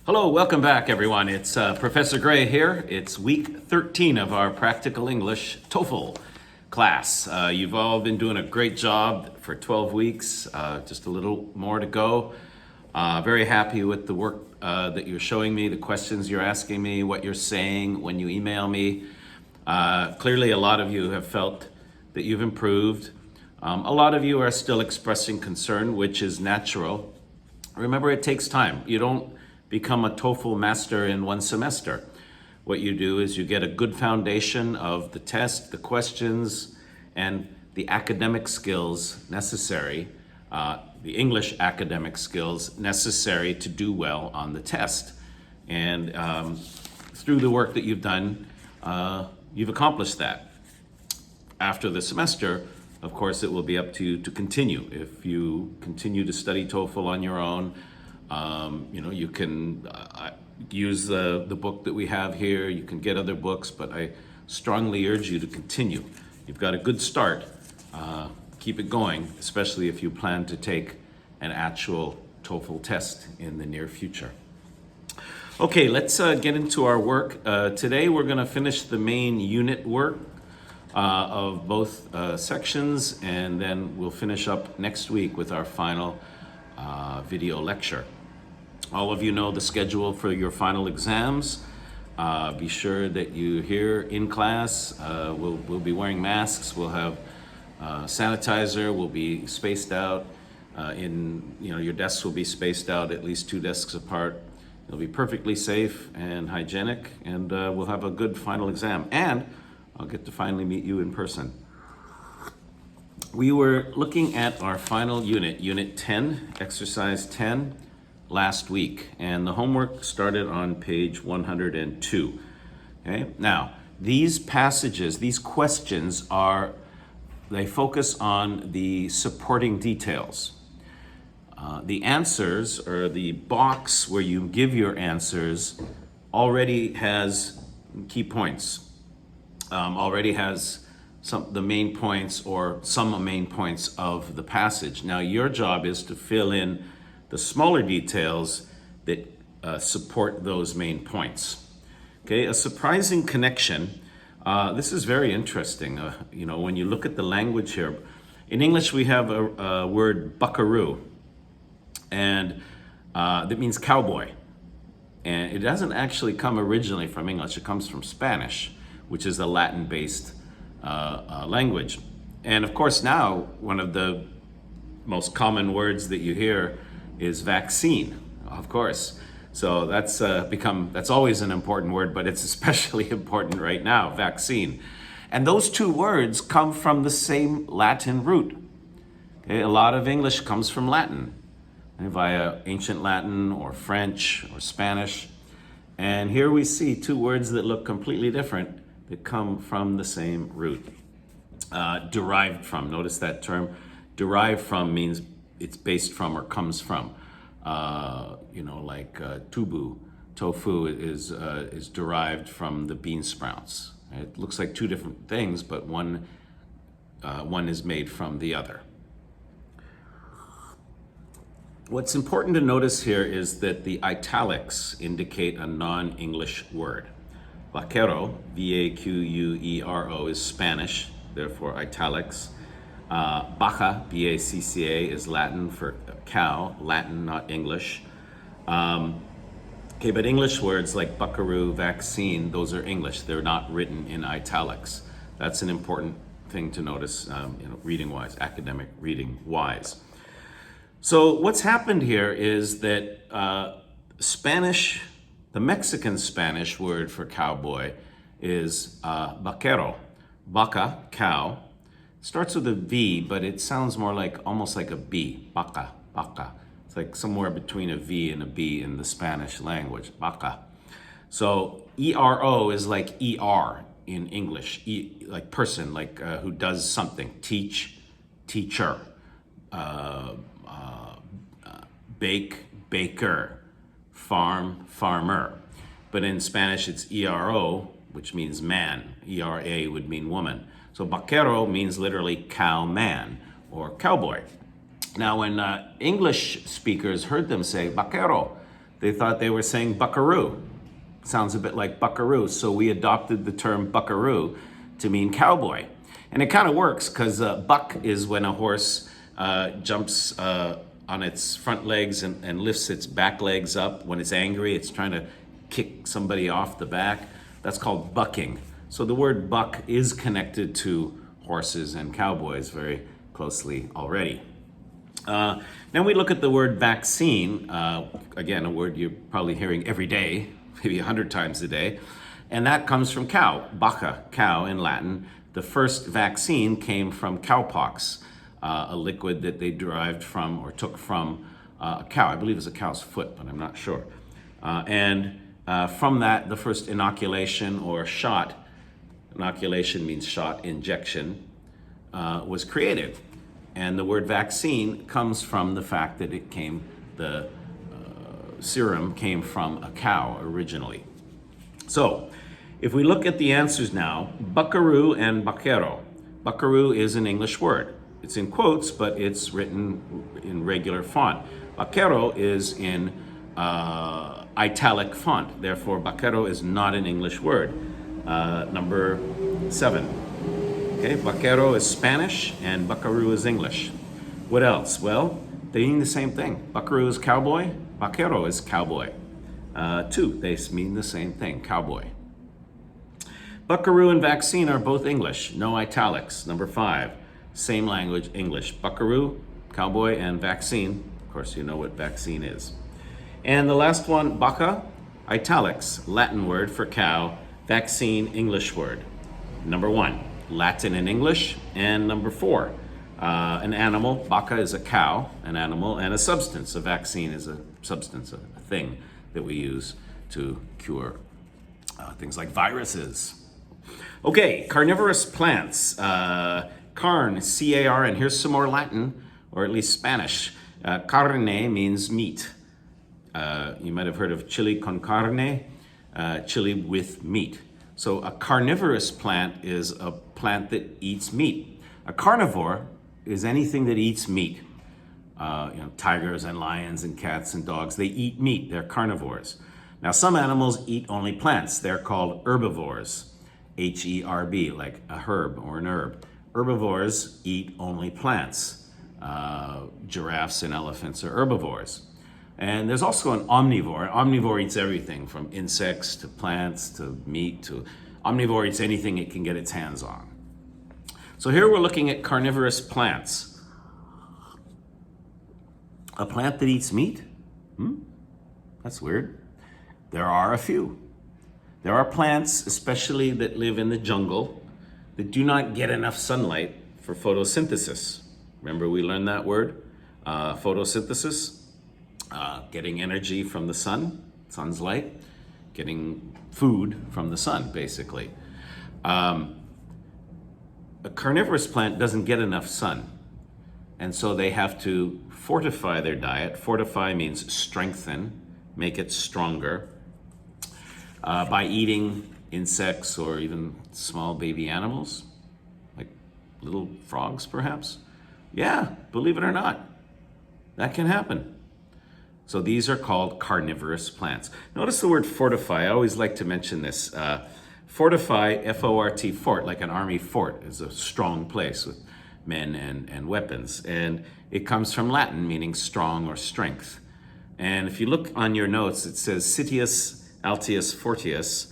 Hello, welcome back everyone. It's Professor Gray here. It's week 13 of our Practical English TOEFL class. You've all been doing a great job for 12 weeks, just a little more to go. Very happy with the work that you're showing me, the questions you're asking me, what you're saying when you email me. Clearly a lot of you have felt that you've improved. A lot of you are still expressing concern, which is natural. Remember, it takes time. You don't become a TOEFL master in one semester. What you do is you get a good foundation of the test, the questions, and the academic skills necessary, the English academic skills necessary to do well on the test. And through the work that you've done, you've accomplished that. After the semester, of course, it will be up to you to continue. If you continue to study TOEFL on your own, you can use the book that we have here. You can get other books, but I strongly urge you to continue. You've got a good start. Keep it going, especially if you plan to take an actual TOEFL test in the near future. Okay, let's get into our work. Today we're going to finish the main unit work of both sections, and then we'll finish up next week with our final video lecture. All of you know the schedule for your final exams. Be sure that you're here in class. We'll be wearing masks. We'll have sanitizer. We'll be spaced out. Your desks will be spaced out at least 2 desks apart. It'll be perfectly safe and hygienic, and we'll have a good final exam. And I'll get to finally meet you in person. We were looking at our final unit, Unit 10, Exercise 10, last week, and the homework started on page 102. Okay? Now, these passages, these questions they focus on the supporting details. The answers, or the box where you give your answers, already has key points, already has the main points or some main points of the passage. Now your job is to fill in the smaller details that support those main points. Okay, a surprising connection. This is very interesting. When you look at the language here, in English we have a word buckaroo, and that means cowboy. And it doesn't actually come originally from English. It comes from Spanish, which is a Latin-based language. And of course now, one of the most common words that you hear is vaccine, of course. So that's always an important word, but it's especially important right now, vaccine. And those two words come from the same Latin root. Okay? A lot of English comes from Latin, via ancient Latin or French or Spanish. And here we see two words that look completely different that come from the same root. Derived from, notice that term. Derived from means it's based from or comes from. Tofu is derived from the bean sprouts. It looks like two different things, but one is made from the other. What's important to notice here is that the italics indicate a non-English word. Vaquero, V-A-Q-U-E-R-O, is Spanish, therefore italics. Baca, B-A-C-C-A, is Latin for cow, Latin, not English. But English words like buckaroo, vaccine, those are English. They're not written in italics. That's an important thing to notice, reading-wise, academic reading-wise. So what's happened here is that Spanish, the Mexican Spanish word for cowboy is vaquero. Vaca, cow. Starts with a V, but it sounds more almost like a B. Vaca, vaca. It's like somewhere between a V and a B in the Spanish language. Vaca. So E-R-O is like E-R in English. Like person, who does something. Teach, teacher. Bake, baker. Farm, farmer. But in Spanish it's E-R-O, which means man. E-R-A would mean woman. So vaquero means literally cowman or cowboy. Now when English speakers heard them say vaquero, they thought they were saying buckaroo. Sounds a bit like buckaroo, so we adopted the term buckaroo to mean cowboy. And it kind of works because buck is when a horse jumps on its front legs and lifts its back legs up. When it's angry, it's trying to kick somebody off the back. That's called bucking. So the word buck is connected to horses and cowboys very closely already. Then we look at the word vaccine, again, a word you're probably hearing every day, maybe 100 times a day, and that comes from cow, vacca, cow in Latin. The first vaccine came from cowpox, a liquid that they derived from or took from a cow. I believe it was a cow's foot, but I'm not sure. And from that, the first inoculation or shot, inoculation means shot, injection, was created. And the word vaccine comes from the fact that the serum came from a cow originally. So, if we look at the answers now, buckaroo and vaquero. Buckaroo is an English word. It's in quotes, but it's written in regular font. Vaquero is in italic font. Therefore, vaquero is not an English word. Number 7. Okay, vaquero is Spanish and buckaroo is English. What else? Well, they mean the same thing. Buckaroo is cowboy, vaquero is cowboy. 2, they mean the same thing, cowboy. Buckaroo and vaccine are both English, no italics. Number 5, same language, English. Buckaroo, cowboy, and vaccine. Of course, you know what vaccine is. And the last one, vacca, italics, Latin word for cow, vaccine, English word. Number 1. Latin and English. And number 4, an animal. Vacca is a cow, an animal, and a substance. A vaccine is a substance, a thing that we use to cure things like viruses. Okay, carnivorous plants. Carn, C-A-R, and here's some more Latin, or at least Spanish. Carne means meat. You might have heard of chili con carne, chili with meat. So a carnivorous plant is a plant that eats meat. A carnivore is anything that eats meat. Tigers and lions and cats and dogs, they eat meat. They're carnivores. Now, some animals eat only plants. They're called herbivores, H-E-R-B, like a herb or an herb. Herbivores eat only plants. Giraffes and elephants are herbivores. And there's also an omnivore. An omnivore eats everything from insects to plants to meat to omnivore eats anything it can get its hands on. So here we're looking at carnivorous plants. A plant that eats meat? That's weird. There are a few. There are plants, especially that live in the jungle, that do not get enough sunlight for photosynthesis. Remember we learned that word? Photosynthesis. Getting energy from the sun's light, getting food from the sun, basically. A carnivorous plant doesn't get enough sun, and so they have to fortify their diet. Fortify means strengthen, make it stronger, by eating insects or even small baby animals, like little frogs, perhaps. Yeah, believe it or not, that can happen. So these are called carnivorous plants. Notice the word fortify. I always like to mention this. Fortify, F-O-R-T, fort, like an army fort, is a strong place with men and weapons. And it comes from Latin, meaning strong or strength. And if you look on your notes, it says Citius Altius Fortius.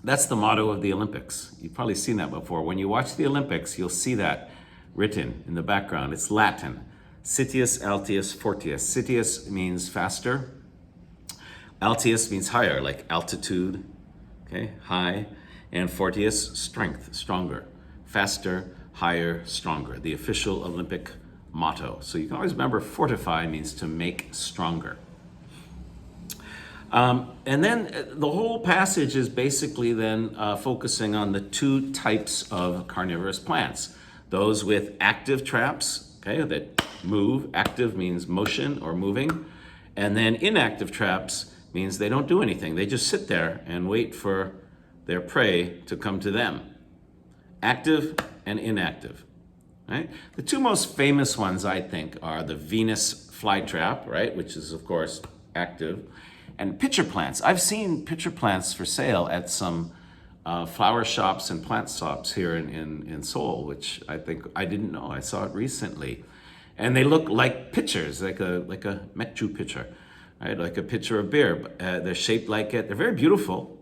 That's the motto of the Olympics. You've probably seen that before. When you watch the Olympics, you'll see that written in the background. It's Latin. Citius Altius Fortius. Citius means faster. Altius means higher, like altitude, okay, high. And Fortius, strength, stronger. Faster, higher, stronger. The official Olympic motto. So you can always remember fortify means to make stronger. And then the whole passage is basically then focusing on the 2 types of carnivorous plants. Those with active traps, okay, that move. Active means motion or moving. And then inactive traps means they don't do anything. They just sit there and wait for their prey to come to them. Active and inactive, right? The 2 most famous ones, I think, are the Venus flytrap, right, which is, of course, active. And pitcher plants. I've seen pitcher plants for sale at some flower shops and plant shops here in Seoul, which I think I didn't know. I saw it recently. And they look like pitchers, like a Mekju pitcher, right? Like a pitcher of beer. They're shaped like it. They're very beautiful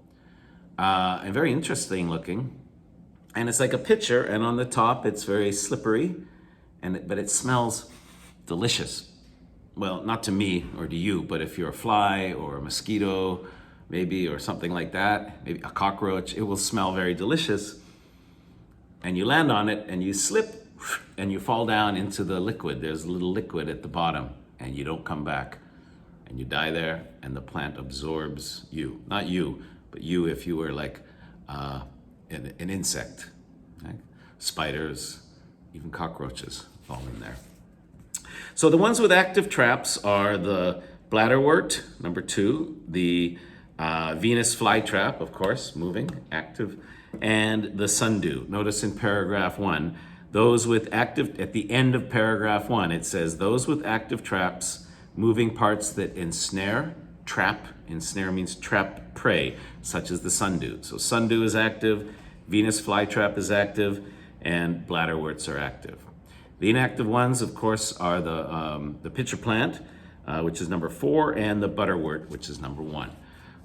and very interesting looking. And it's like a pitcher, and on the top it's very slippery, but it smells delicious. Well, not to me or to you, but if you're a fly or a mosquito, maybe, or something like that, maybe a cockroach, it will smell very delicious. And you land on it and you slip and you fall down into the liquid. There's a little liquid at the bottom and you don't come back. And you die there and the plant absorbs you. Not you, but you if you were like an insect. Right? Spiders, even cockroaches fall in there. So the ones with active traps are the bladderwort, number 2, the Venus flytrap, of course, moving, active, and the sundew. Notice in paragraph 1, those with active, at the end of paragraph 1, it says, those with active traps, moving parts that ensnare, trap, ensnare means trap prey, such as the sundew. So sundew is active, Venus flytrap is active, and bladderworts are active. The inactive ones, of course, are the pitcher plant, which is number 4, and the butterwort, which is number 1.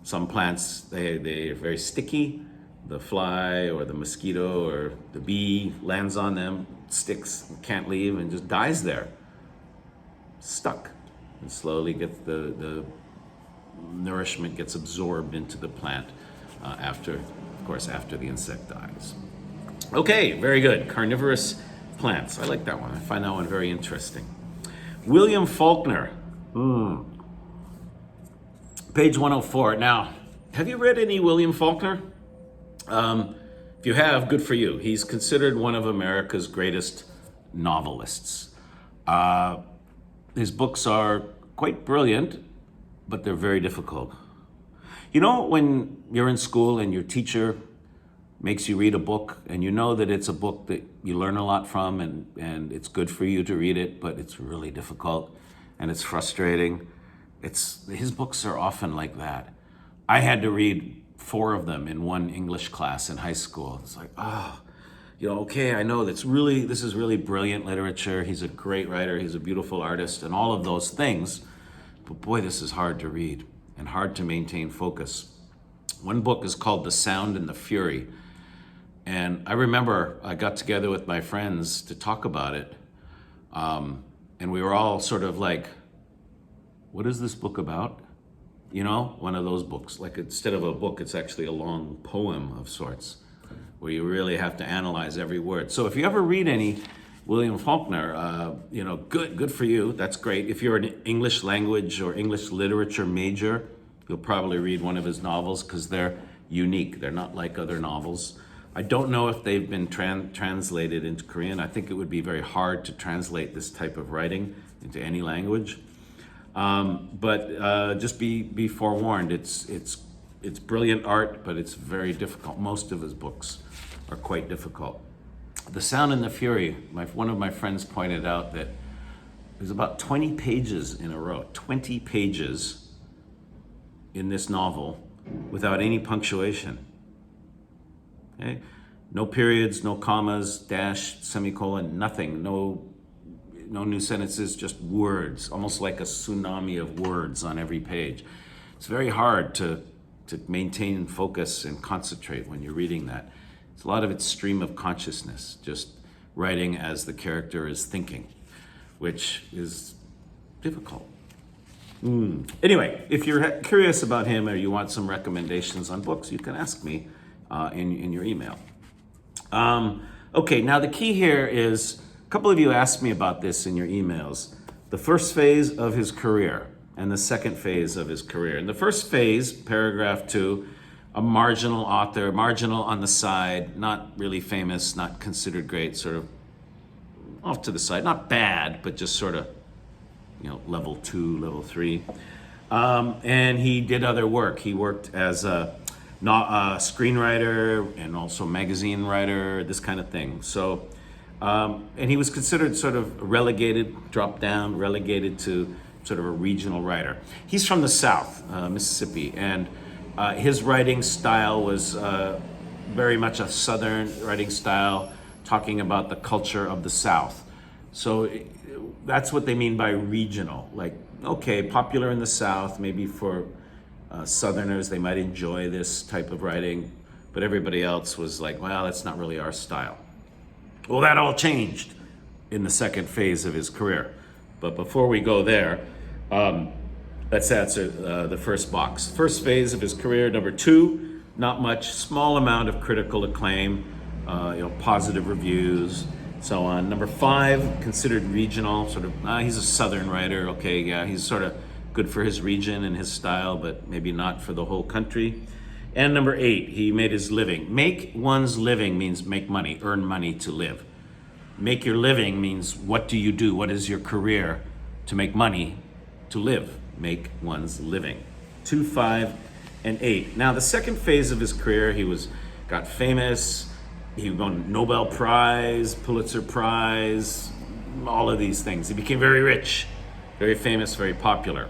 Some plants, they are very sticky. The fly or the mosquito or the bee lands on them, sticks, can't leave, and just dies there, stuck. And slowly gets the nourishment gets absorbed into the plant after the insect dies. Okay, very good. Carnivorous plants. I like that one. I find that one very interesting. William Faulkner. Page 104. Now, have you read any William Faulkner? If you have, good for you. He's considered one of America's greatest novelists. His books are quite brilliant, but they're very difficult. You know, when you're in school and your teacher makes you read a book and you know that it's a book that you learn a lot from and it's good for you to read it, but it's really difficult and it's frustrating. His books are often like that. I had to read 4 of them in one English class in high school. It's like, okay, I know this is really brilliant literature. He's a great writer, he's a beautiful artist, and all of those things. But boy, this is hard to read and hard to maintain focus. One book is called The Sound and the Fury. And I remember I got together with my friends to talk about it. And we were all sort of like, what is this book about? You know, one of those books. Like instead of a book, it's actually a long poem of sorts where you really have to analyze every word. So if you ever read any William Faulkner, good for you. That's great. If you're an English language or English literature major, you'll probably read one of his novels because they're unique. They're not like other novels. I don't know if they've been translated into Korean. I think it would be very hard to translate this type of writing into any language. But just be forewarned. It's brilliant art, but it's very difficult. Most of his books are quite difficult. The Sound and the Fury, one of my friends pointed out that there's about 20 pages in a row, 20 pages in this novel without any punctuation. Okay? No periods, no commas, dash, semicolon, nothing. No new sentences, just words, almost like a tsunami of words on every page. It's very hard to maintain focus and concentrate when you're reading that. It's a lot of it's stream of consciousness, just writing as the character is thinking, which is difficult. Anyway, if you're curious about him or you want some recommendations on books, you can ask me in your email. Okay, now the key here is, a couple of you asked me about this in your emails. The first phase of his career and the second phase of his career. In the first phase, paragraph 2, a marginal author, marginal on the side, not really famous, not considered great, sort of off to the side, not bad, but just sort of, level 2, level 3. And he did other work. He worked as a screenwriter and also magazine writer, this kind of thing. So, and he was considered sort of relegated, dropped down, relegated to sort of a regional writer. He's from the South, Mississippi, and his writing style was very much a Southern writing style, talking about the culture of the South. So that's what they mean by regional. Like, okay, popular in the South, maybe for Southerners, they might enjoy this type of writing, but everybody else was like, well, that's not really our style. Well, that all changed in the second phase of his career. But before we go there, let's answer the first box. First phase of his career, number 2, not much, small amount of critical acclaim, positive reviews, so on. Number 5, considered regional, sort of, he's a Southern writer, okay, yeah, he's sort of good for his region and his style, but maybe not for the whole country. And number 8, he made his living. Make one's living means make money, earn money to live. Make your living means what do you do? What is your career to make money to live? Make one's living. 2, 5, and 8. Now, the second phase of his career, he got famous. He won Nobel Prize, Pulitzer Prize, all of these things. He became very rich, very famous, very popular.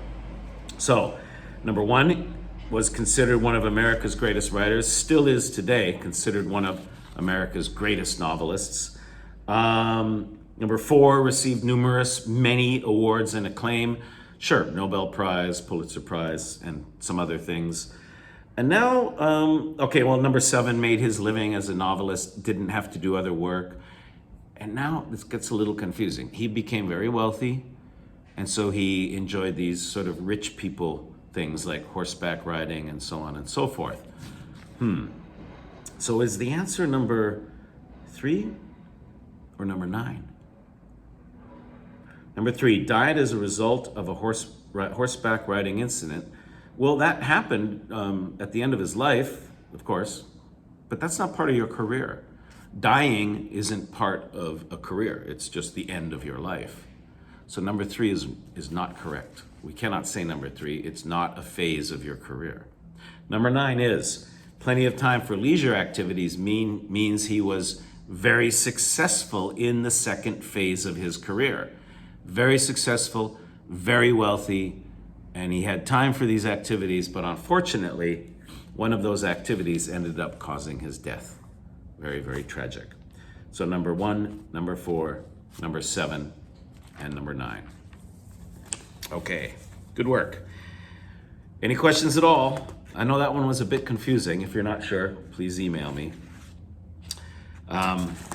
So, number 1 was considered one of America's greatest writers, still is today considered one of America's greatest novelists. Number 4 received many awards and acclaim. Sure, Nobel Prize, Pulitzer Prize, and some other things. And now, number 7 made his living as a novelist, didn't have to do other work. And now this gets a little confusing. He became very wealthy, and so he enjoyed these sort of rich people things like horseback riding and so on and so forth. So is the answer number 3 or number 9? Number 3, died as a result of a horseback riding incident. Well, that happened at the end of his life, of course, but that's not part of your career. Dying isn't part of a career. It's just the end of your life. So number 3 is not correct. We cannot say number 3. It's not a phase of your career. Number 9 is plenty of time for leisure activities means he was very successful in the second phase of his career. Very successful, very wealthy, and he had time for these activities, but unfortunately, one of those activities ended up causing his death. Very, very tragic. So number 1, number 4, number 7, and number 9. Okay, good work. Any questions at all? I know that one was a bit confusing. If you're not sure, please email me.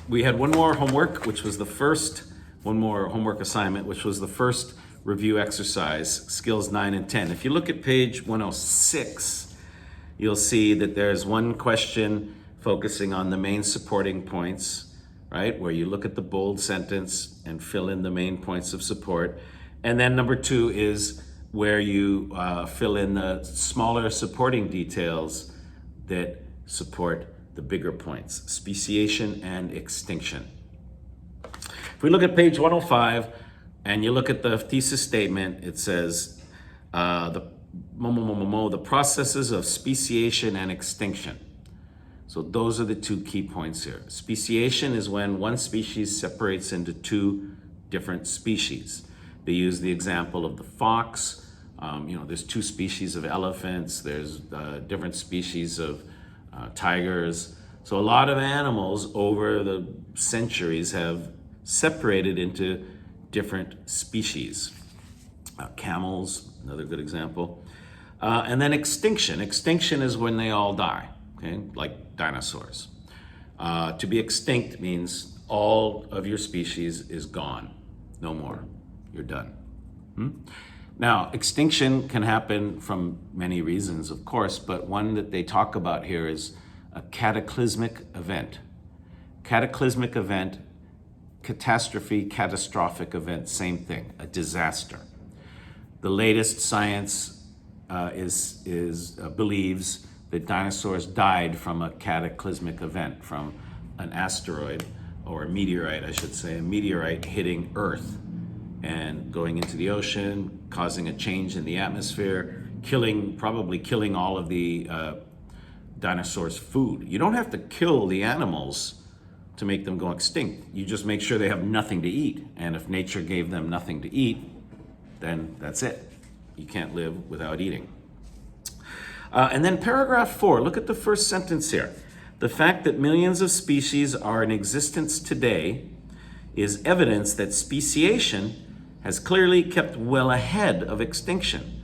We had one more homework assignment, which was the first review exercise, skills 9 and 10. If you look at page 106, you'll see that there's one question focusing on the main supporting points, right? Where you look at the bold sentence and fill in the main points of support. And then number 2 is where you fill in the smaller supporting details that support the bigger points, speciation and extinction. If we look at page 105 and you look at the thesis statement, it says the processes of speciation and extinction. So those are the 2 key points here. Speciation is when one species separates into 2 different species. They use the example of the fox. There's 2 species of elephants. There's different species of tigers. So a lot of animals over the centuries have separated into different species. Camels, another good example. And then extinction. Extinction is when they all die, okay? Like dinosaurs. To be extinct means all of your species is gone. No more. You're done. Now, extinction can happen from many reasons, of course, but one that they talk about here is a cataclysmic event. Cataclysmic event, catastrophe, catastrophic event, same thing, a disaster. The latest science believes that dinosaurs died from a cataclysmic event, from an asteroid, or a meteorite, I should say, a meteorite hitting Earth and going into the ocean, causing a change in the atmosphere, probably killing all of the dinosaurs' food. You don't have to kill the animals to make them go extinct. You just make sure they have nothing to eat. And if nature gave them nothing to eat, then that's it. You can't live without eating. And then paragraph 4, look at the first sentence here. The fact that millions of species are in existence today is evidence that speciation has clearly kept well ahead of extinction.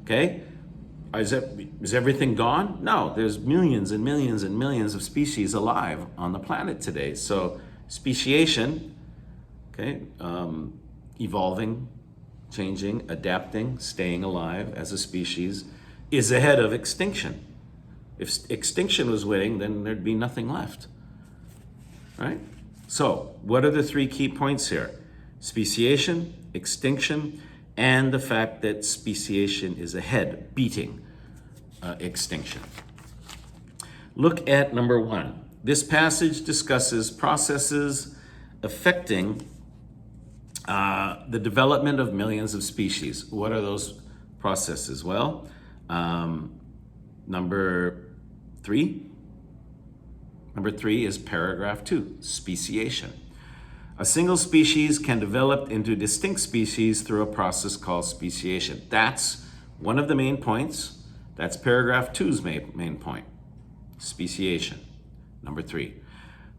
Okay? Is everything gone? No, there's millions and millions and millions of species alive on the planet today. So speciation, okay, evolving, changing, adapting, staying alive as a species is ahead of extinction. If extinction was winning, then there'd be nothing left, right? So what are the 3 key points here? Speciation, extinction, and the fact that speciation is ahead, beating extinction. Look at number 1. This passage discusses processes affecting the development of millions of species. What are those processes? Well, number 3 is paragraph 2, speciation. A single species can develop into distinct species through a process called speciation. That's one of the main points. That's paragraph 2's main point, speciation, number 3.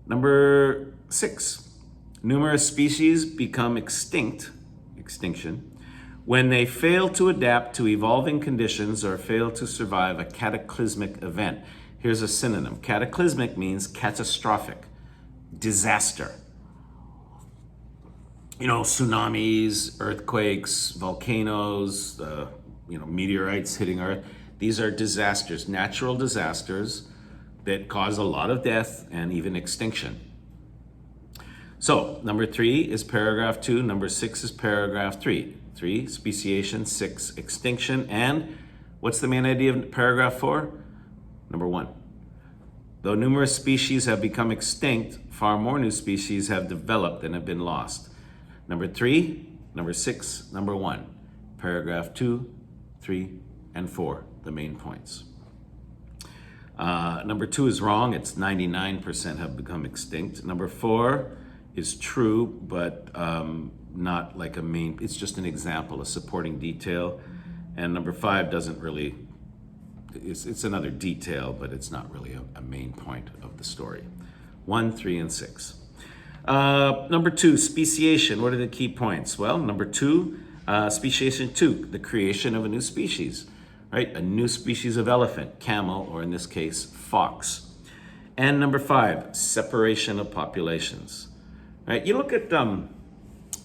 Number 6, numerous species become extinction, when they fail to adapt to evolving conditions or fail to survive a cataclysmic event. Here's a synonym. Cataclysmic means catastrophic, disaster. You know, tsunamis, earthquakes, volcanoes, meteorites hitting Earth. These are disasters, natural disasters that cause a lot of death and even extinction. So, number 3 is paragraph 2, number 6 is paragraph 3. 3, speciation, 6, extinction, and what's the main idea of paragraph 4? Number 1. Though numerous species have become extinct, far more new species have developed than have been lost. Number 3, number 6, number 1. Paragraph 2, 3, and 4, the main points. Number 2 is wrong. It's 99% have become extinct. Number 4 is true, but not like a main, it's just an example, a supporting detail. And number 5 doesn't really, it's another detail, but it's not really a main point of the story. 1, 3, and 6. Number 2, speciation. What are the key points? Well, number 2, speciation 2, the creation of a new species, right? A new species of elephant, camel, or in this case, fox. And number 5, separation of populations, right? You look at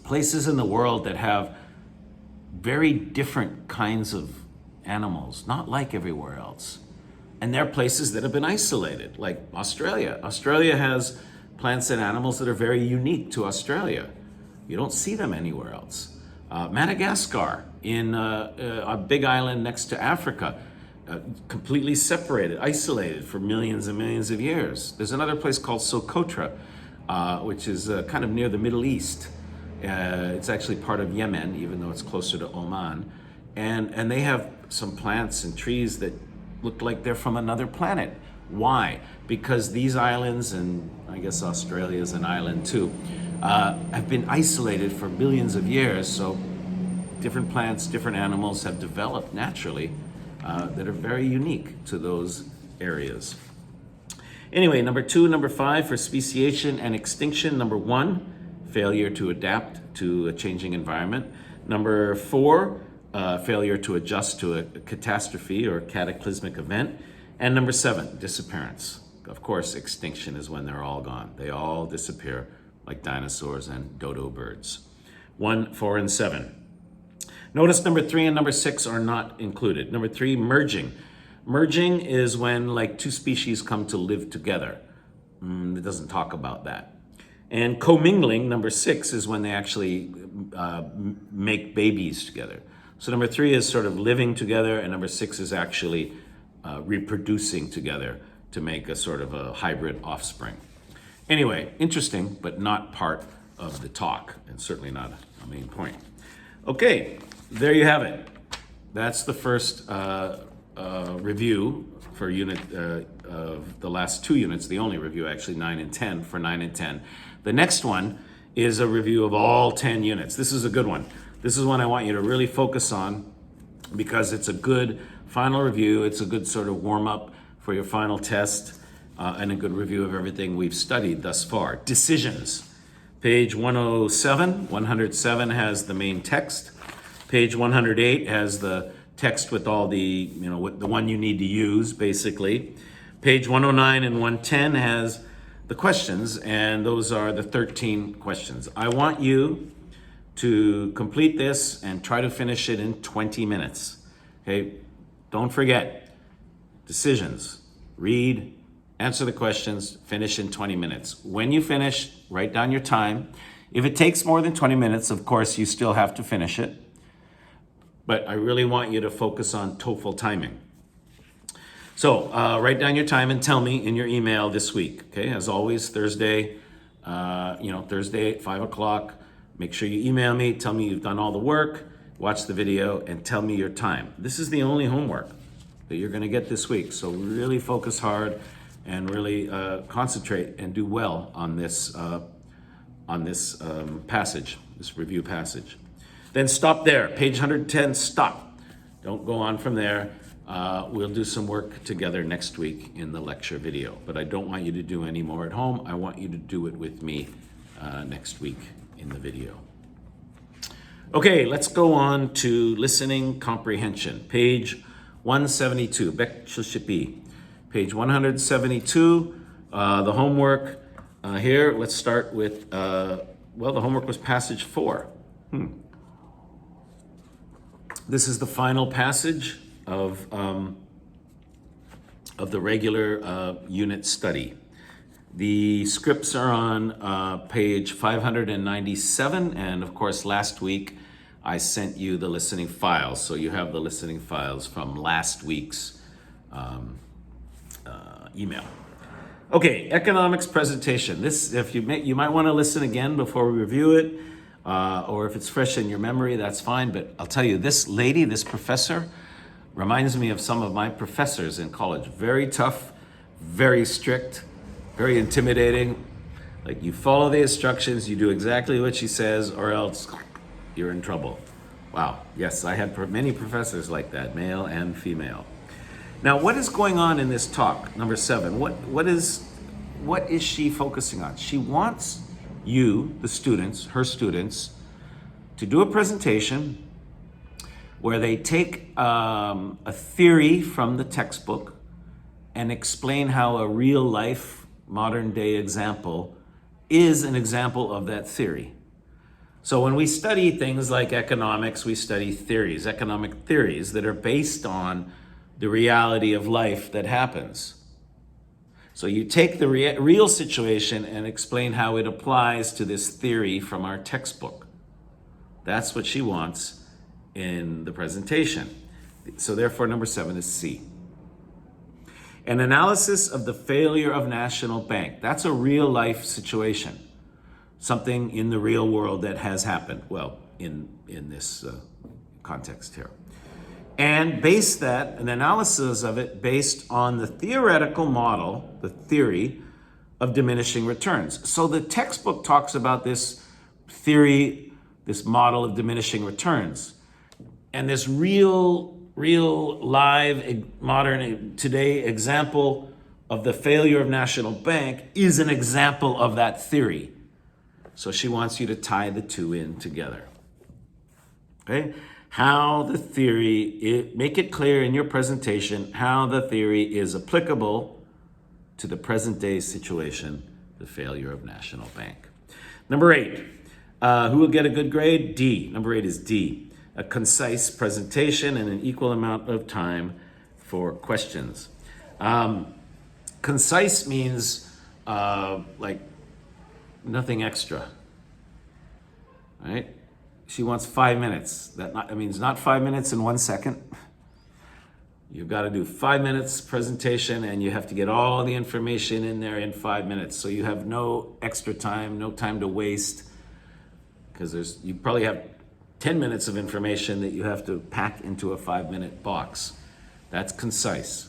places in the world that have very different kinds of animals, not like everywhere else. And there are places that have been isolated, like Australia. Australia has plants and animals that are very unique to Australia. You don't see them anywhere else. Madagascar, in a big island next to Africa, completely separated, isolated for millions and millions of years. There's another place called Socotra, which is kind of near the Middle East. It's actually part of Yemen, even though it's closer to Oman. And they have some plants and trees that look like they're from another planet. Why? Because these islands, and I guess Australia is an island too, have been isolated for millions of years. So different plants, different animals have developed naturally that are very unique to those areas. Anyway, number 2, number 5 for speciation and extinction. Number 1, failure to adapt to a changing environment. Number 4, failure to adjust to a catastrophe or cataclysmic event. And number 7, disappearance. Of course, extinction is when they're all gone. They all disappear like dinosaurs and dodo birds. 1, 4, and 7. Notice number 3 and number 6 are not included. Number 3, merging. Merging is when like 2 species come to live together. It doesn't talk about that. And commingling, number 6, is when they actually make babies together. So number 3 is sort of living together, and number 6 is actually reproducing together to make a sort of a hybrid offspring. Anyway, interesting, but not part of the talk, and certainly not a main point. Okay, there you have it. That's the first review for unit of the last 2 units, the only review actually, 9 and 10, for 9 and 10. The next one is a review of all 10 units. This is a good one. This is one I want you to really focus on because it's a good final review. It's a good sort of warm up for your final test and a good review of everything we've studied thus far. Decisions. Page 107, 107 has the main text. Page 108 has the text with all the, with the one you need to use, basically. Page 109 and 110 has the questions, and those are the 13 questions. I want you to complete this and try to finish it in 20 minutes. Okay? Don't forget, decisions. Read, answer the questions, finish in 20 minutes. When you finish, write down your time. If it takes more than 20 minutes, of course, you still have to finish it. But I really want you to focus on TOEFL timing. So write down your time and tell me in your email this week. Okay, as always, Thursday, Thursday at 5 o'clock. Make sure you email me, tell me you've done all the work, watch the video, and tell me your time. This is the only homework that you're going to get this week. So really focus hard and really concentrate and do well on this passage, this review passage. Then stop there. Page 110, stop. Don't go on from there. We'll do some work together next week in the lecture video, but I don't want you to do any more at home. I want you to do it with me next week in the video. Okay, let's go on to listening comprehension. Page 172, Bekshushipi. Page 172, the homework here. Let's start with, the homework was passage 4. This is the final passage of the regular unit study. The scripts are on page 597, and of course last week I sent you the listening files, so you have the listening files from last week's email. Okay, economics presentation. This, if you might want to listen again before we review it, or if it's fresh in your memory, that's fine. But I'll tell you, this lady, this professor, reminds me of some of my professors in college. Very tough, very strict, very intimidating. Like, you follow the instructions, you do exactly what she says, or else you're in trouble. Wow, yes, I had many professors like that, male and female. Now, what is going on in this talk, number 7? What is she focusing on? She wants you, the students, her students, to do a presentation where they take a theory from the textbook and explain how a real life, modern day example is an example of that theory. So when we study things like economics, we study theories, economic theories that are based on the reality of life that happens. So you take the real situation and explain how it applies to this theory from our textbook. That's what she wants in the presentation. So therefore, number 7 is C. An analysis of the failure of National Bank. That's a real life situation. Something in the real world that has happened. Well, in this context here. And base an analysis of it based on the theoretical model, the theory of diminishing returns. So the textbook talks about this theory, this model of diminishing returns. And this real live, modern, today example of the failure of National Bank is an example of that theory. So she wants you to tie the two in together. Okay? How the theory, make it clear in your presentation how the theory is applicable to the present day situation, the failure of National Bank. Number 8, who will get a good grade? D. Number 8 is D. A concise presentation and an equal amount of time for questions. Concise means like nothing extra, right? She wants 5 minutes. That means not 5 minutes and 1 second. You've got to do 5 minutes presentation, and you have to get all the information in there in 5 minutes. So you have no extra time, no time to waste, because you probably have 10 minutes of information that you have to pack into a 5-minute box. That's concise.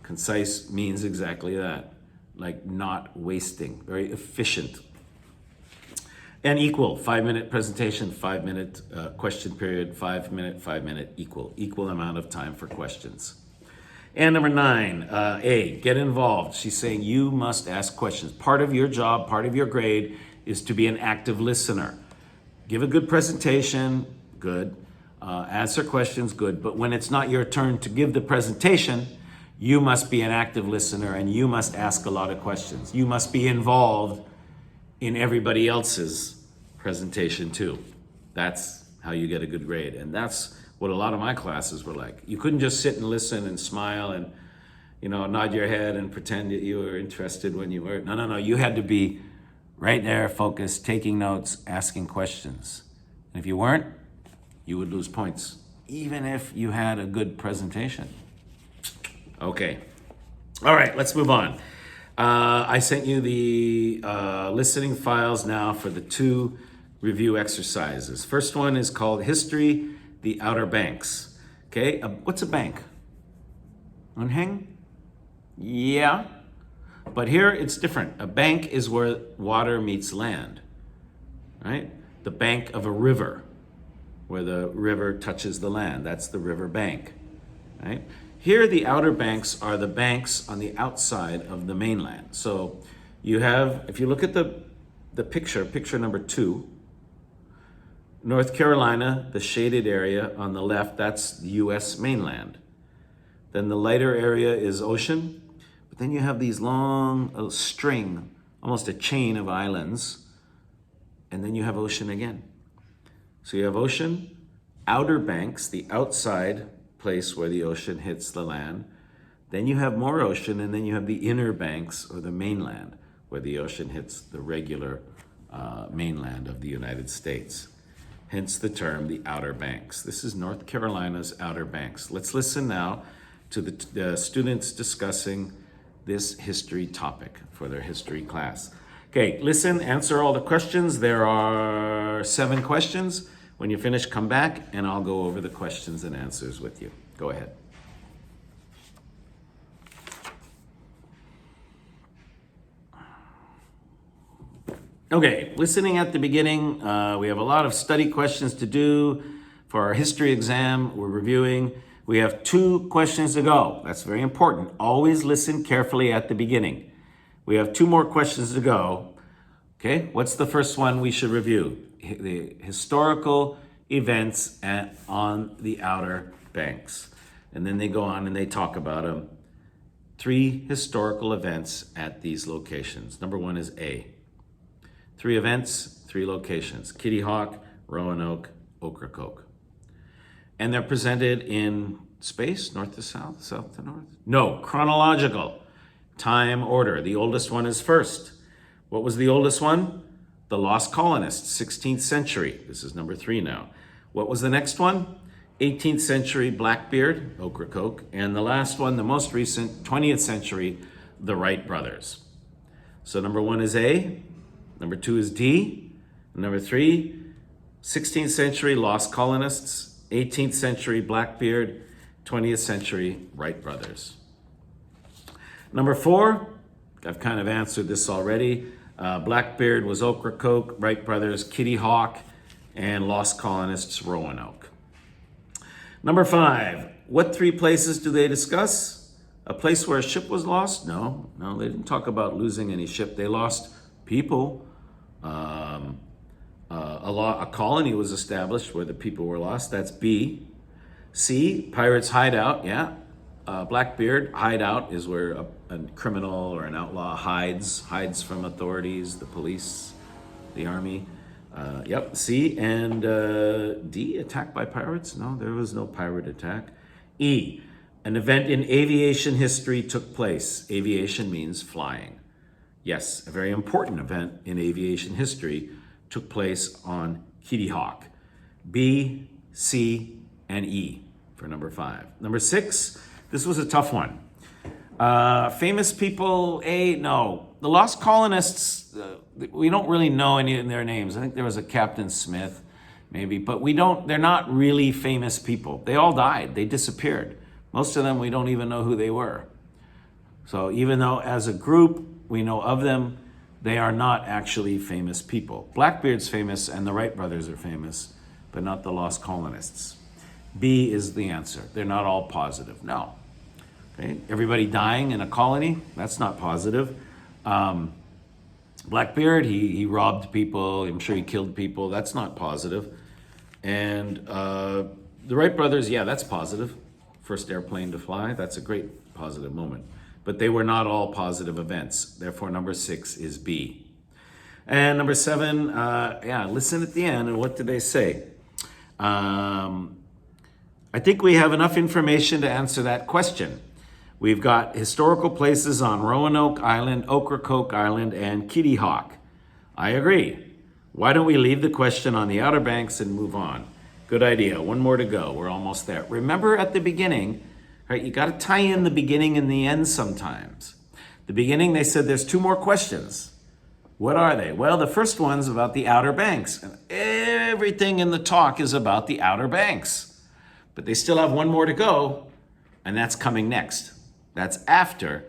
Concise means exactly that, like not wasting, very efficient. And equal, 5-minute presentation, 5-minute question period, 5-minute, 5-minute, equal amount of time for questions. And number 9, A, get involved. She's saying you must ask questions. Part of your job, part of your grade is to be an active listener. Give a good presentation, good. Answer questions, good. But when it's not your turn to give the presentation, you must be an active listener and you must ask a lot of questions. You must be involved in everybody else's presentation too. That's how you get a good grade. And that's what a lot of my classes were like. You couldn't just sit and listen and smile and, nod your head and pretend that you were interested when you were. No. You had to be right there, focused, taking notes, asking questions. And if you weren't, you would lose points, even if you had a good presentation. Okay. All right, let's move on. I sent you the listening files now for the 2 review exercises. First one is called History, the Outer Banks. Okay, what's a bank? Unheng? Yeah, but here it's different. A bank is where water meets land, right? The bank of a river, where the river touches the land. That's the river bank, right? Here, the outer banks are the banks on the outside of the mainland. So you have, if you look at the picture number 2, North Carolina, the shaded area on the left, that's the US mainland. Then the lighter area is ocean, but then you have these long string, almost a chain of islands, and then you have ocean again. So you have ocean, outer banks, the outside place where the ocean hits the land. Then you have more ocean, and then you have the inner banks or the mainland where the ocean hits the regular mainland of the United States. Hence the term the Outer Banks. This is North Carolina's Outer Banks. Let's listen now to the students discussing this history topic for their history class. Okay, listen, answer all the questions. There are 7 questions. When you finish, come back and I'll go over the questions and answers with you. Go ahead. Okay, listening at the beginning, we have a lot of study questions to do for our history exam. We're reviewing. We have 2 questions to go. That's very important. Always listen carefully at the beginning. We have 2 more questions to go. Okay, what's the first one we should review? The historical events on the Outer Banks. And then they go on and they talk about them. 3 historical events at these locations. Number 1 is A. 3 events, 3 locations. Kitty Hawk, Roanoke, Ocracoke. And they're presented in space, north to south, south to north? No, chronological. Time order. The oldest one is first. What was the oldest one? The Lost Colonists, 16th century. This is number 3 now. What was the next one? 18th century Blackbeard, Ocracoke. And the last one, the most recent, 20th century, the Wright brothers. So number 1 is A. Number 2 is D. Number 3, 16th century Lost Colonists, 18th century Blackbeard, 20th century Wright brothers. Number 4, I've kind of answered this already. Blackbeard was Ocracoke, Wright brothers, Kitty Hawk, and Lost Colonists, Roanoke. Number 5, what 3 places do they discuss? A place where a ship was lost? No, they didn't talk about losing any ship. They lost people. A colony was established where the people were lost. That's B. C, pirates hideout. Yeah. Blackbeard hideout is where a criminal or an outlaw hides from authorities, the police, the army. Yep, C. And D, attacked by pirates? No, there was no pirate attack. E, an event in aviation history took place. Aviation means flying. Yes, a very important event in aviation history took place on Kitty Hawk. B, C, and E for number 5. Number 6, this was a tough one. Famous people, A, no. The Lost Colonists, we don't really know any of their names. I think there was a Captain Smith, maybe, but they're not really famous people. They all died, they disappeared. Most of them, we don't even know who they were. So even though as a group, we know of them, They are not actually famous people. Blackbeard's famous and the Wright brothers are famous, but not the lost colonists. B is the answer. They're not all positive. No. Okay? Everybody dying in a colony, that's not positive. Blackbeard, he robbed people. I'm sure he killed people. That's not positive. And the Wright brothers, yeah, that's positive. First airplane to fly, that's a great positive moment. But they were not all positive events. Therefore, number 6 is B. And number 7, listen at the end. And what did they say? I think we have enough information to answer that question. We've got historical places on Roanoke Island, Ocracoke Island, and Kitty Hawk. I agree. Why don't we leave the question on the Outer Banks and move on? Good idea. One more to go. We're almost there. Remember at the beginning, right? You got to tie in the beginning and the end sometimes. The beginning, they said there's 2 more questions. What are they? Well, the first one's about the Outer Banks. And everything in the talk is about the Outer Banks. But they still have 1 more to go, and that's coming next. That's after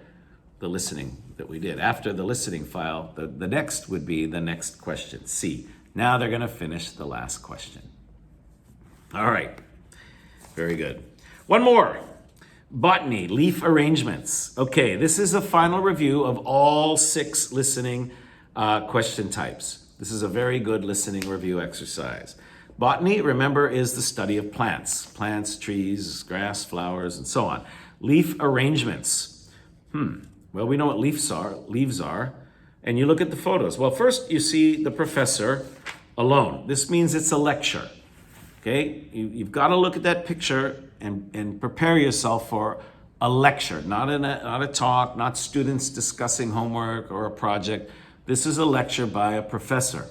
the listening that we did. After the listening file, the next would be the next question, C. Now they're going to finish the last question. All right. Very good. 1 more. Botany, leaf arrangements. Okay, this is a final review of all 6 listening question types. This is a very good listening review exercise. Botany, remember, is the study of plants. Plants, trees, grass, flowers, and so on. Leaf arrangements. Well, we know what leaves are. And you look at the photos. Well, first you see the professor alone. This means it's a lecture. Okay? You've got to look at that picture and prepare yourself for a lecture, not a talk, not students discussing homework or a project. This is a lecture by a professor.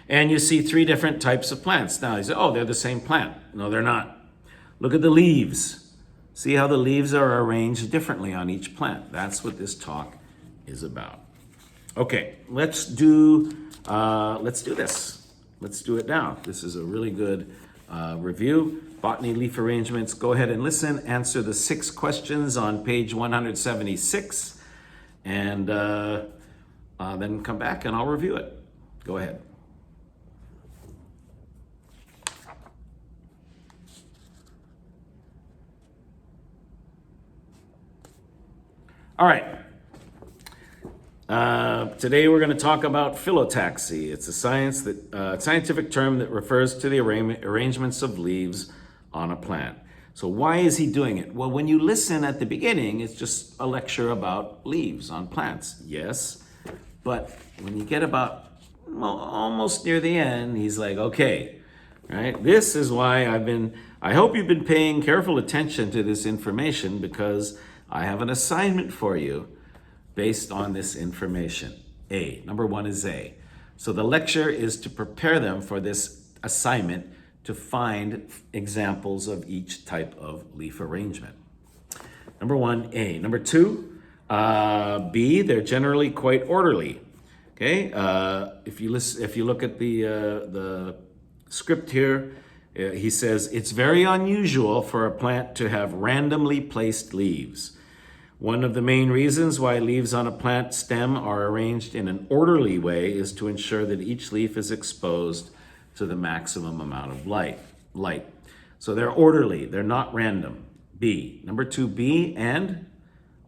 And you see 3 different types of plants. Now you say, oh, they're the same plant. No, they're not. Look at the leaves. See how the leaves are arranged differently on each plant. That's what this talk is about. Okay, let's do this. Let's do it now. This is a really good review. Botany leaf arrangements. Go ahead and listen. Answer the 6 questions on page 176. And then come back and I'll review it. Go ahead. All right. Today we're going to talk about phyllotaxy. It's a scientific term that refers to the arrangements of leaves on a plant. So why is he doing it? Well, when you listen at the beginning, it's just a lecture about leaves on plants. Yes, but when you get about almost near the end, he's like, okay, right? This is why I hope you've been paying careful attention to this information, because I have an assignment for you based on this information. A. Number 1 is A. So the lecture is to prepare them for this assignment to find examples of each type of leaf arrangement. Number 1, A. Number 2, B. They're generally quite orderly. Okay. If you look at the script here, he says it's very unusual for a plant to have randomly placed leaves. One of the main reasons why leaves on a plant stem are arranged in an orderly way is to ensure that each leaf is exposed to the maximum amount of light. So they're orderly, they're not random. B. Number 2, B, and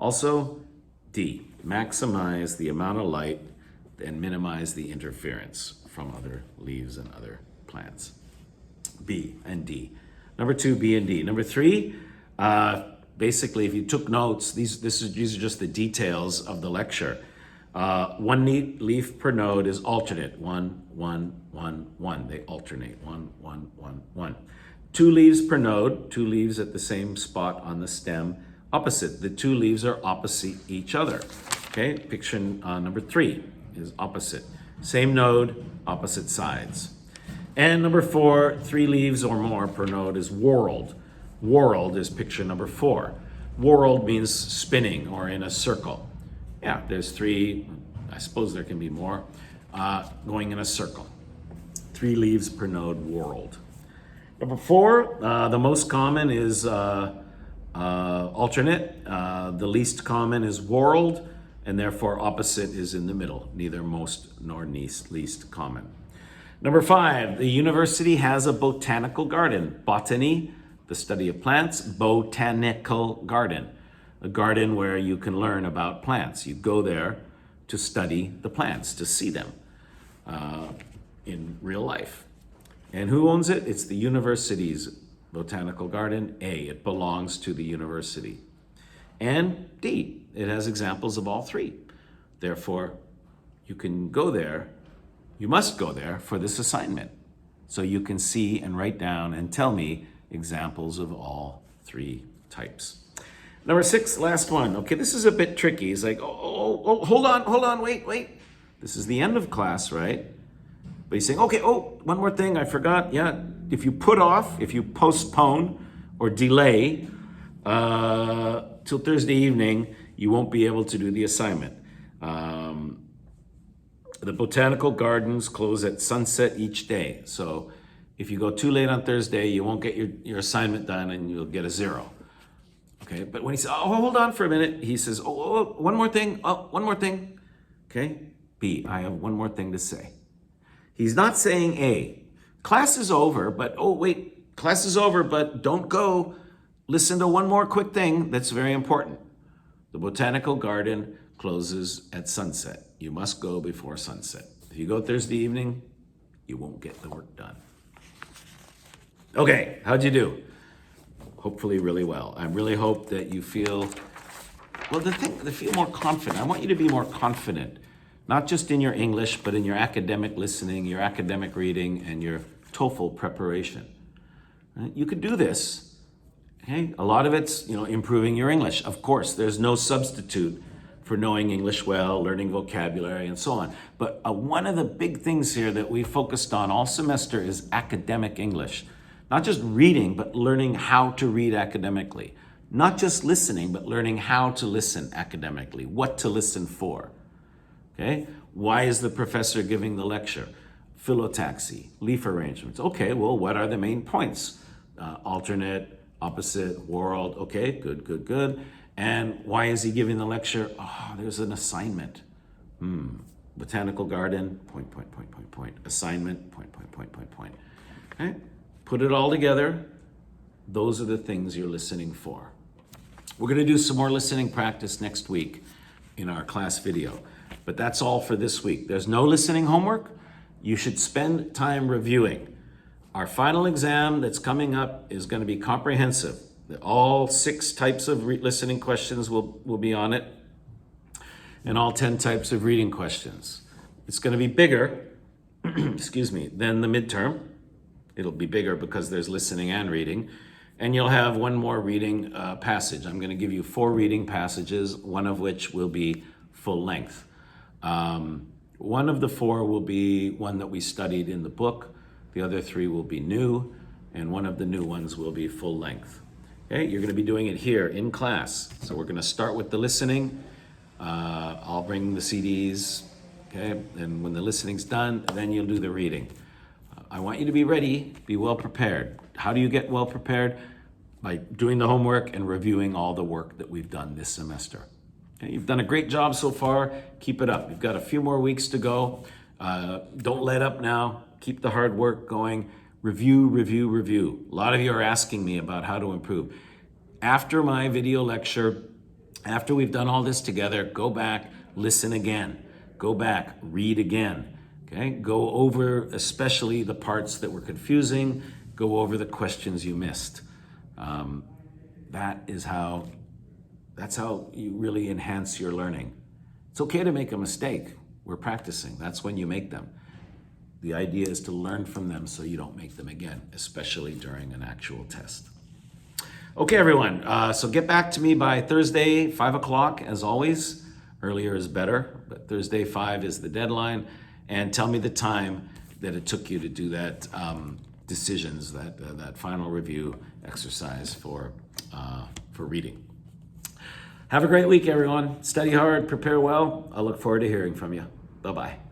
also D. Maximize the amount of light and minimize the interference from other leaves and other plants. B and D. Number 2, B and D. Number 3, basically, if you took notes, these are just the details of the lecture. 1 leaf per node is alternate. 1, 1, 1, 1. They alternate. 1, 1, 1, 1. 2 leaves per node, 2 leaves at the same spot on the stem, opposite. The 2 leaves are opposite each other. Okay, picture number 3 is opposite. Same node, opposite sides. And number 4, 3 leaves or more per node is whorled. Whorled is picture number 4. Whorled means spinning or in a circle. Yeah, there's 3, I suppose there can be more, going in a circle. 3 leaves per node whorled. Number 4, the most common is alternate. The least common is whorled. and therefore opposite is in the middle, neither most nor least common. Number 5, the university has a botanical garden. Botany, the study of plants, botanical garden, a garden where you can learn about plants. You go there to study the plants, to see them in real life. And who owns it? It's the university's botanical garden. A, it belongs to the university. And D, it has examples of all three. Therefore, you can go there, you must go there for this assignment. So you can see and write down and tell me examples of all three types. Number 6, last one. Okay, this is a bit tricky. It's like, hold on, wait. This is the end of class, right? But he's saying, okay, one more thing, I forgot. Yeah, if you put off, if you postpone or delay till Thursday evening, you won't be able to do the assignment. The botanical gardens close at sunset each day. So if you go too late on Thursday, you won't get your assignment done and you'll get a 0. Okay, but when he says, hold on for a minute, he says, one more thing. Okay, B, I have one more thing to say. He's not saying A, class is over, but class is over, but don't go. Listen to one more quick thing that's very important. The botanical garden closes at sunset. You must go before sunset. If you go Thursday evening, you won't get the work done. Okay, how'd you do? Hopefully really well. I really hope that you feel, feel more confident. I want you to be more confident, not just in your English, but in your academic listening, your academic reading, and your TOEFL preparation. Right? You could do this. Okay? A lot of it's, improving your English. Of course, there's no substitute for knowing English well, learning vocabulary, and so on. But one of the big things here that we focused on all semester is academic English. Not just reading, but learning how to read academically. Not just listening, but learning how to listen academically, what to listen for. Okay? Why is the professor giving the lecture? Phyllotaxy, leaf arrangements. Okay, well, what are the main points? Alternate, opposite, world. Okay, good. And why is he giving the lecture? There's an assignment. Botanical garden, point. Assignment, point. Okay? Put it all together. Those are the things you're listening for. We're going to do some more listening practice next week in our class video. But that's all for this week. There's no listening homework. You should spend time reviewing. Our final exam that's coming up is going to be comprehensive. All 6 types of listening questions will be on it, and all 10 types of reading questions. It's going to be bigger, than the midterm. It'll be bigger because there's listening and reading. And you'll have one more reading passage. I'm going to give you 4 reading passages, one of which will be full length. One of the 4 will be one that we studied in the book. The other 3 will be new, and one of the new ones will be full length. Okay, you're going to be doing it here in class. So we're going to start with the listening. I'll bring the CDs, okay? And when the listening's done, then you'll do the reading. I want you to be ready, be well prepared. How do you get well prepared? By doing the homework and reviewing all the work that we've done this semester. Okay, you've done a great job so far. Keep it up. You've got a few more weeks to go. Don't let up now. Keep the hard work going. Review. A lot of you are asking me about how to improve. After my video lecture, after we've done all this together, go back, listen again. Go back, read again. Okay? Go over especially the parts that were confusing. Go over the questions you missed. That's how you really enhance your learning. It's okay to make a mistake. We're practicing. That's when you make them. The idea is to learn from them so you don't make them again, especially during an actual test. Okay, everyone. So get back to me by Thursday, 5 o'clock, as always. Earlier is better, but Thursday, 5 is the deadline. And tell me the time that it took you to do that decisions, that final review exercise for reading. Have a great week, everyone. Study hard, prepare well. I look forward to hearing from you. Bye-bye.